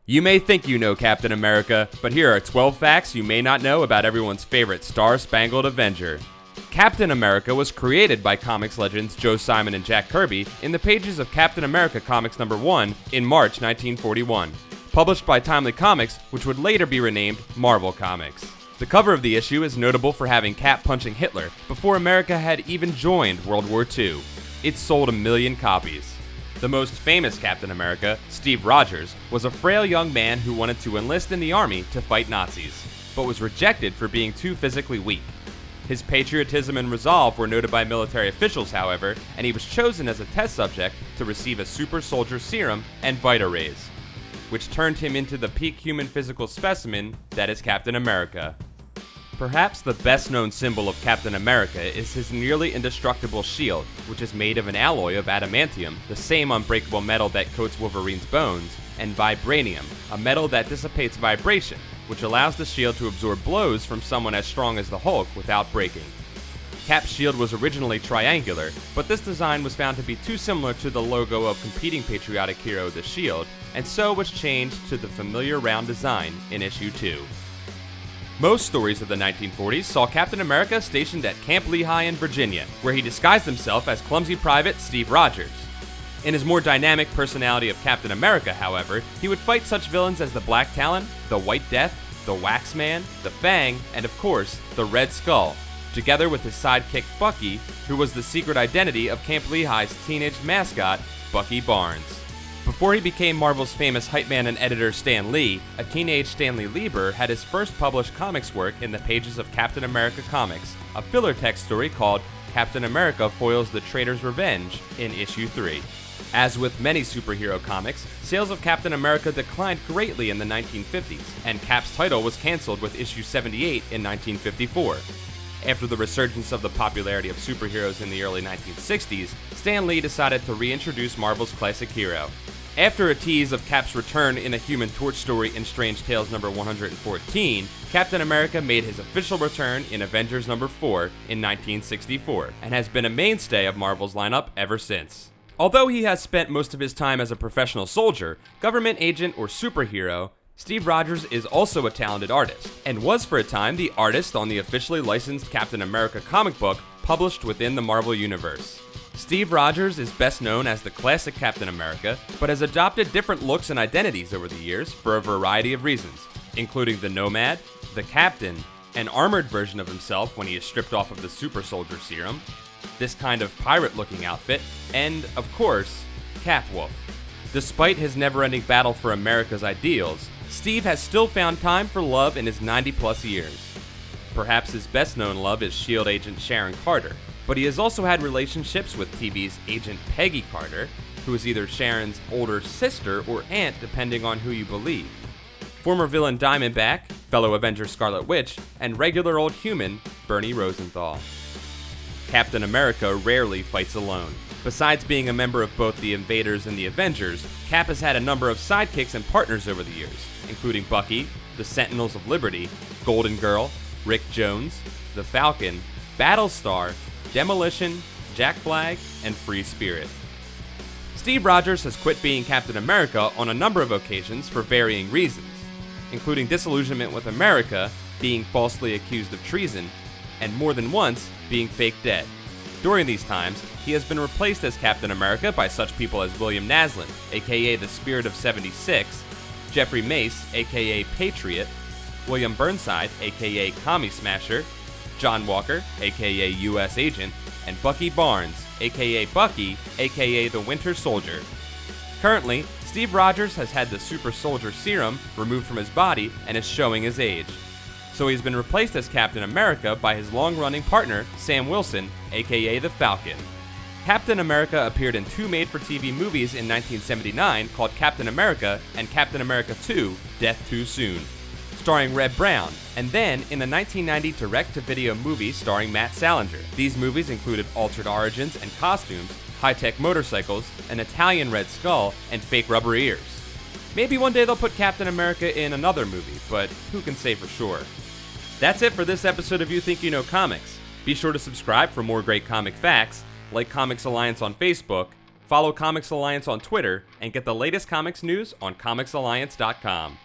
You may think you know Captain America, but here are 12 facts you may not know about everyone's favorite Star-Spangled Avenger. Captain America was created by comics legends Joe Simon and Jack Kirby in the pages of Captain America Comics number 1 in March 1941, published by Timely Comics, which would later be renamed Marvel Comics. The cover of the issue is notable for having Cap punching Hitler before America had even joined World War II. It sold 1 million copies. The most famous Captain America, Steve Rogers, was a frail young man who wanted to enlist in the army to fight Nazis, but was rejected for being too physically weak. His patriotism and resolve were noted by military officials, however, and he was chosen as a test subject to receive a super soldier serum and Vita Rays, which turned him into the peak human physical specimen that is Captain America. Perhaps the best-known symbol of Captain America is his nearly indestructible shield, which is made of an alloy of adamantium, the same unbreakable metal that coats Wolverine's bones, and vibranium, a metal that dissipates vibration, which allows the shield to absorb blows from someone as strong as the Hulk without breaking. Cap's shield was originally triangular, but this design was found to be too similar to the logo of competing patriotic hero The Shield, and so was changed to the familiar round design in issue 2. Most stories of the 1940s saw Captain America stationed at Camp Lehigh in Virginia, where he disguised himself as clumsy private Steve Rogers. In his more dynamic personality of Captain America, however, he would fight such villains as the Black Talon, the White Death, the Wax Man, the Fang, and of course, the Red Skull, together with his sidekick Bucky, who was the secret identity of Camp Lehigh's teenage mascot, Bucky Barnes. Before he became Marvel's famous hype man and editor Stan Lee, a teenage Stanley Lieber had his first published comics work in the pages of Captain America Comics, a filler text story called Captain America Foils the Traitor's Revenge in issue 3. As with many superhero comics, sales of Captain America declined greatly in the 1950s, and Cap's title was canceled with issue 78 in 1954. After the resurgence of the popularity of superheroes in the early 1960s, Stan Lee decided to reintroduce Marvel's classic hero. After a tease of Cap's return in a Human Torch story in Strange Tales number 114, Captain America made his official return in Avengers number 4 in 1964, and has been a mainstay of Marvel's lineup ever since. Although he has spent most of his time as a professional soldier, government agent, or superhero, Steve Rogers is also a talented artist, and was for a time the artist on the officially licensed Captain America comic book published within the Marvel Universe. Steve Rogers is best known as the classic Captain America, but has adopted different looks and identities over the years for a variety of reasons, including the Nomad, the Captain, an armored version of himself when he is stripped off of the super soldier serum, this kind of pirate-looking outfit, and, of course, Capwolf. Despite his never-ending battle for America's ideals, Steve has still found time for love in his 90-plus years. Perhaps his best-known love is S.H.I.E.L.D. agent Sharon Carter, but he has also had relationships with TV's Agent Peggy Carter, who is either Sharon's older sister or aunt depending on who you believe, former villain Diamondback, fellow Avenger Scarlet Witch, and regular old human Bernie Rosenthal. Captain America rarely fights alone. Besides being a member of both the Invaders and the Avengers, Cap has had a number of sidekicks and partners over the years, including Bucky, the Sentinels of Liberty, Golden Girl, Rick Jones, the Falcon, Battlestar, Demolition, Jack Flag, and Free Spirit. Steve Rogers has quit being Captain America on a number of occasions for varying reasons, including disillusionment with America, being falsely accused of treason, and more than once being fake dead. During these times, he has been replaced as Captain America by such people as William Naslund, aka the Spirit of 76, Jeffrey Mace, aka Patriot, William Burnside, aka Commie Smasher, John Walker, aka US Agent, and Bucky Barnes, aka Bucky, aka the Winter Soldier. Currently, Steve Rogers has had the Super Soldier Serum removed from his body and is showing his age. So he's been replaced as Captain America by his long-running partner, Sam Wilson, aka the Falcon. Captain America appeared in 2 made-for-TV movies in 1979 called Captain America and Captain America 2: Death Too Soon, starring Reb Brown, and then in the 1990 direct-to-video movie starring Matt Salinger. These movies included altered origins and costumes, high-tech motorcycles, an Italian Red Skull, and fake rubber ears. Maybe one day they'll put Captain America in another movie, but who can say for sure? That's it for this episode of You Think You Know Comics. Be sure to subscribe for more great comic facts, like Comics Alliance on Facebook, Follow Comics Alliance on Twitter and get the latest comics news on comicsalliance.com.